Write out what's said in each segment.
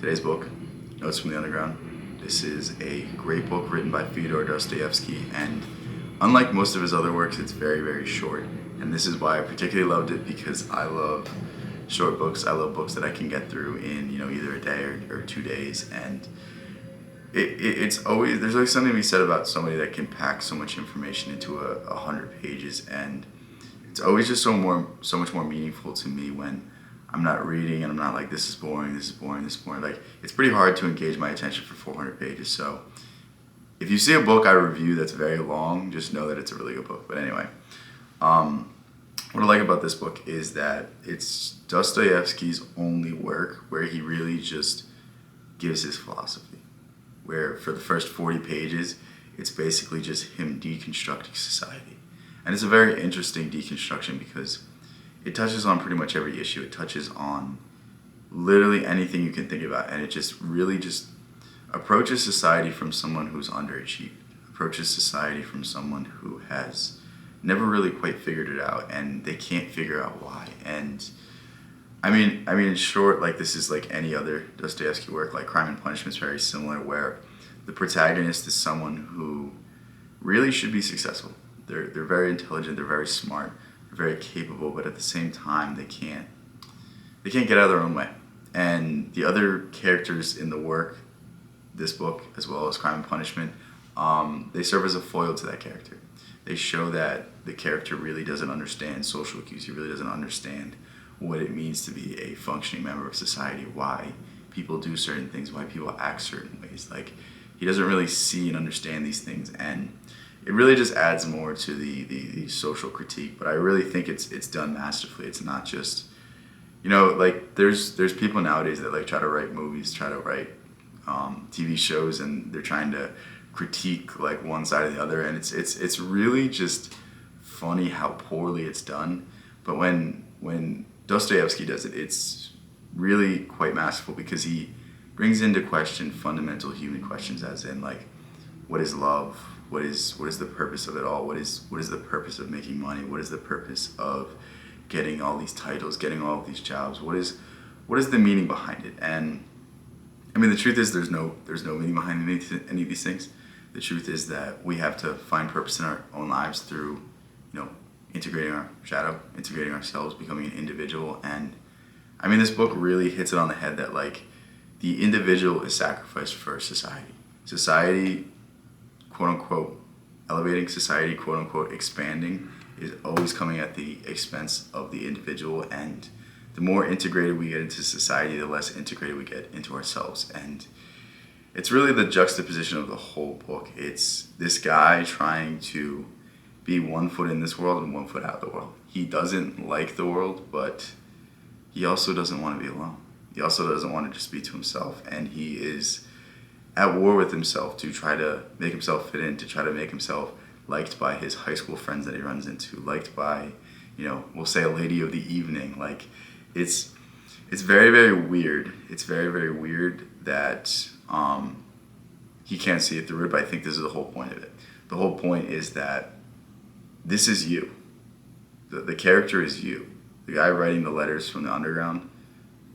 Today's book, Notes from the Underground. This is a great book written by Fyodor Dostoevsky, and unlike most of his other works, it's very, very short. And this is why I particularly loved it, because I love short books. I love books that I can get through in either a day or 2 days. And there's always something to be said about somebody that can pack so much information into 100 pages, and it's always just so much more meaningful to me when I'm not reading and I'm not like, this is boring, this is boring, this is boring. Like, it's pretty hard to engage my attention for 400 pages. So if you see a book I review that's very long, just know that it's a really good book. But anyway, what I like about this book is that it's Dostoevsky's only work where he really just gives his philosophy. Where for the first 40 pages, it's basically just him deconstructing society. And it's a very interesting deconstruction because it touches on pretty much every issue. It touches on literally anything you can think about, and it just really just approaches society from someone who's underachieved, approaches society from someone who has never really quite figured it out, and they can't figure out why. And I mean, in short, like, this is like any other Dostoevsky work. Like, Crime and Punishment is very similar, where the protagonist is someone who really should be successful. They're very intelligent, they're very smart, they're very capable, but at the same time, they can't get out of their own way. And the other characters in the work, this book, as well as Crime and Punishment, they serve as a foil to that character. They show that the character really doesn't understand social cues. He really doesn't understand what it means to be a functioning member of society, why people do certain things, why people act certain ways. Like, he doesn't really see and understand these things, and it really just adds more to the social critique. But I really think it's done masterfully. It's not just, like, there's people nowadays that like try to write movies, try to write TV shows, and they're trying to critique like one side or the other, and it's really just funny how poorly it's done. But when Dostoevsky does it, it's really quite masterful, because he brings into question fundamental human questions, as in, like, what is love? What is the purpose of it all? What is the purpose of making money? What is the purpose of getting all these titles, getting all of these jobs? What is the meaning behind it? And I mean, the truth is there's no meaning behind any of these things. The truth is that we have to find purpose in our own lives through, integrating our shadow, integrating ourselves, becoming an individual. And I mean, this book really hits it on the head that, like, the individual is sacrificed for society. Society, quote unquote, elevating, society, quote unquote, expanding, is always coming at the expense of the individual. And the more integrated we get into society, the less integrated we get into ourselves. And it's really the juxtaposition of the whole book. It's this guy trying to be 1 foot in this world and 1 foot out of the world. He doesn't like the world, but he also doesn't want to be alone. He also doesn't want to just be to himself, and he is at war with himself to try to make himself fit in, to try to make himself liked by his high school friends that he runs into, liked by, we'll say, a lady of the evening. Like, it's very, very weird. It's very, very weird that he can't see it through it, but I think this is the whole point of it. The whole point is that this is you. The character is you. The guy writing the letters from the underground,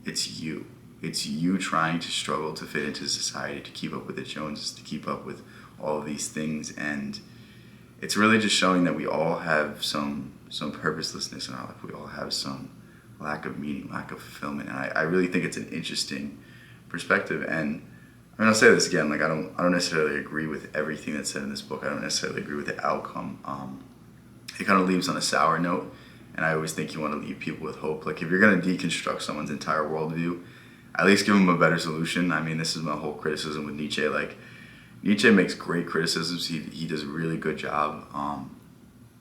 it's you. It's you trying to struggle to fit into society, to keep up with the Joneses, to keep up with all of these things. And it's really just showing that we all have some purposelessness in our life. We all have some lack of meaning, lack of fulfillment. And I really think it's an interesting perspective. And I mean, I'll say this again, like, I don't necessarily agree with everything that's said in this book. I don't necessarily agree with the outcome. It kind of leaves on a sour note, and I always think you want to leave people with hope. Like, if you're going to deconstruct someone's entire worldview, at least give them a better solution. I mean, this is my whole criticism with Nietzsche. Like, Nietzsche makes great criticisms. He does a really good job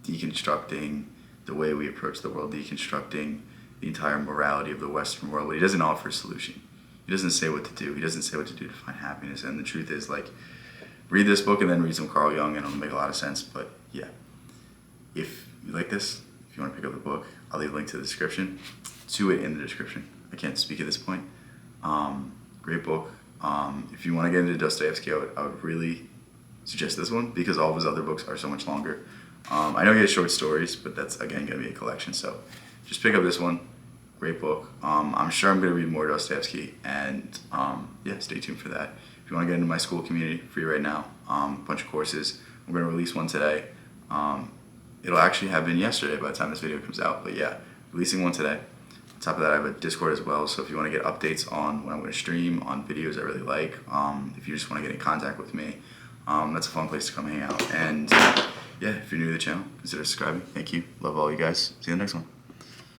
deconstructing the way we approach the world, deconstructing the entire morality of the Western world, but he doesn't offer a solution. He doesn't say what to do. He doesn't say what to do to find happiness. And the truth is, like, read this book and then read some Carl Jung, and it'll make a lot of sense. But yeah, if you like this, if you want to pick up the book, I'll leave a link to the description, to it in the description. I can't speak at this point. Great book. If you want to get into Dostoevsky, I would really suggest this one, because all of his other books are so much longer. I know he has short stories, but that's, again, going to be a collection. So just pick up this one. Great book. I'm sure I'm going to read more Dostoevsky, and yeah, stay tuned for that. If you want to get into my school community, free right now, a bunch of courses. I'm going to release one today. It'll actually have been yesterday by the time this video comes out, but yeah, releasing one today. On top of that, I have a Discord as well, so if you want to get updates on when I'm going to stream, on videos I really like, if you just want to get in contact with me, that's a fun place to come hang out. And yeah, if you're new to the channel, consider subscribing. Thank you. Love all you guys. See you in the next one.